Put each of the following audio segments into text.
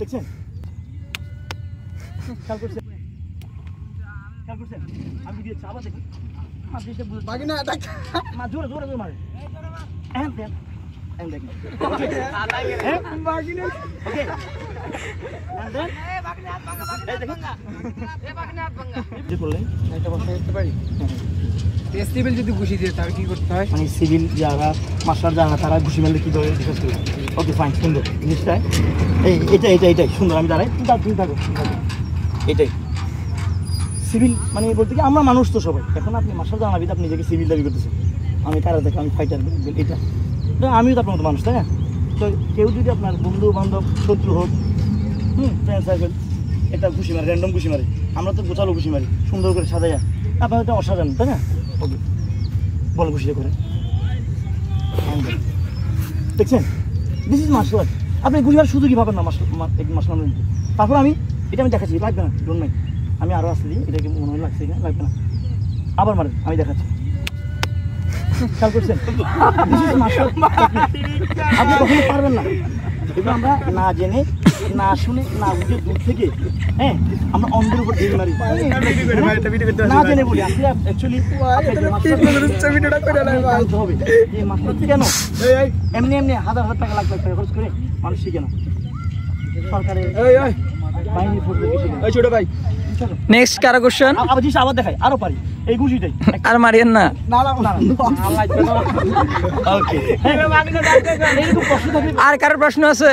দেখছেন খেয়াল করছেন আমি দিয়েছি আবার দেখুন জোরে জোরে জোরে মারে যদি ঘুষি দিয়ে তাহলে কি করতে হয়? মানে সিভিল যারা মাস্টার যারা তারা ঘুষি মারলে কি ধরে ডিসকাস করি। ওকে ফাইন, সুন্দর জিনিসটা এইটাই সুন্দর। আমি দাঁড়াই, তুমি থাকো। এটাই সিভিল মানে বলতে কি আমরা মানুষ তো সবাই। এখন আপনি মাস্টার জানাবি আপনি নিজেকে সিভিল দাবি করতেছেন, আমি কারা দেখো আমি ফাইটার। এটা আমিও তো আপনার মতো মানুষ, তাই না? তো কেউ যদি আপনার বন্ধু বান্ধব শত্রু হোক, ফ্রেন্ড সার্কেল, এটা ঘুষি মারে, র্যান্ডম ঘুষি মারে। আমরা তো গোছালো ঘুষি মারি, সুন্দর করে সাজাই। আপনার এটা অসাধারণ, তাই না? ওকে বলো ঘুষিটা করে দেখছেন, দিস ইজ মার্শাল আর্ট। আপনি ঘুষি মারার সুযোগই পাবেন না মার্শাল আর্ট। তারপর আমি দেখাচ্ছি, লাগবে না, ডোন্ট মাইন্ড। আমি আরও আসতে দিই, এটাকে মনে হয় লাগছে, লাগবে না, আবার মারেন, আমি দেখাচ্ছি। খেয়াল করছেন, আপনি কখনো পারবেন না। এগুলো আমরা না জেনে না শুনে না বুঝে দূর থেকে আমরা অন্ধের উপর ঢিল মারি, না জেনে বলি। আসলে অ্যাকচুয়ালি হবে যে মাস্টার কেন এমনি এমনি হাজার হাজার টাকা লাখ লাখ টাকা খরচ করে মানুষ শিখে না। সরকারের বাহিনী ছোট ভাই নেক্সট কারো কোশ্চেন আবার জিনিস আবার দেখাই, আরো পারি এই ঘুষিটাই আর মারিয়েন না। আর কারো প্রশ্ন আছে?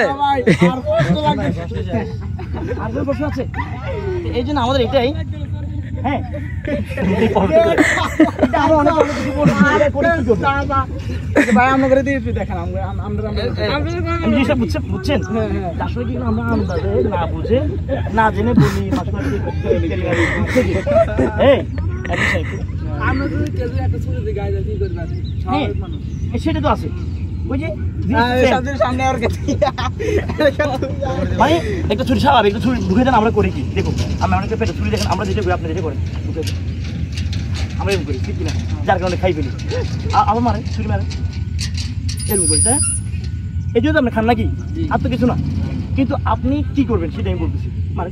আর কোনো প্রশ্ন আছে? এই জন্য আমাদের এটাই বুঝছেন আসলে কি আমরা আন্দাজে না বুঝে না জেনে বলি। সেটা তো আছে, ওই যে মানে একটা ছুরি স্বাভাবিক, একটা ছুরি ঢুকে দেন। আমরা করি কি দেখুন, আমি অনেকে পেটে ছুরি দেখেন, আমরা যেটা করি আপনি যেটা করেন আমরা এরকম করি, ঠিক কিনা? যার কারণে খাই ফেলি, আবার মারে ছুরি মারে এরকম করি, তাই এই জন্য আপনি খান নাকি? আর তো কিছু না, কিন্তু আপনি কি করবেন সেটা আমি বলতেছি। মারে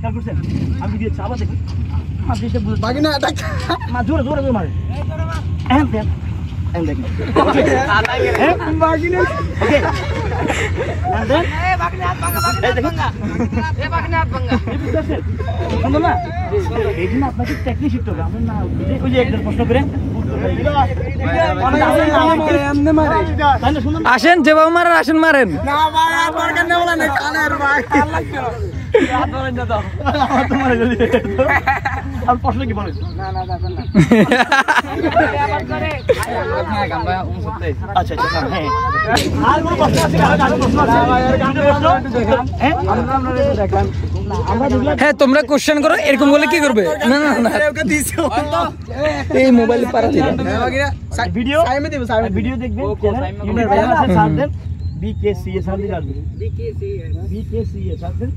খেয়াল করছেন, আমি দিয়েছি আবার দেখুন জোরে জোরে জোরে মারে দেখেন। আপনাকে টেকনিক শিখতে হবে। আমরা না ওই যে একজন প্রশ্ন করে আসেন, যেভাবে মারেন আসেন মারেন। প্রশ্ন কি বলেন? আচ্ছা আচ্ছা, হ্যাঁ আর কোনো প্রশ্ন আছে? হ্যাঁ তোমরা কোশ্চেন করো, এরকম বলে কি করবে? না না না এই মোবাইল পারা দিবেন ভিডিও ভিডিও দেখবেন, সার্চ দেন BKCA সার্চ দিলে আসবে, BKCA সার্চ দেন।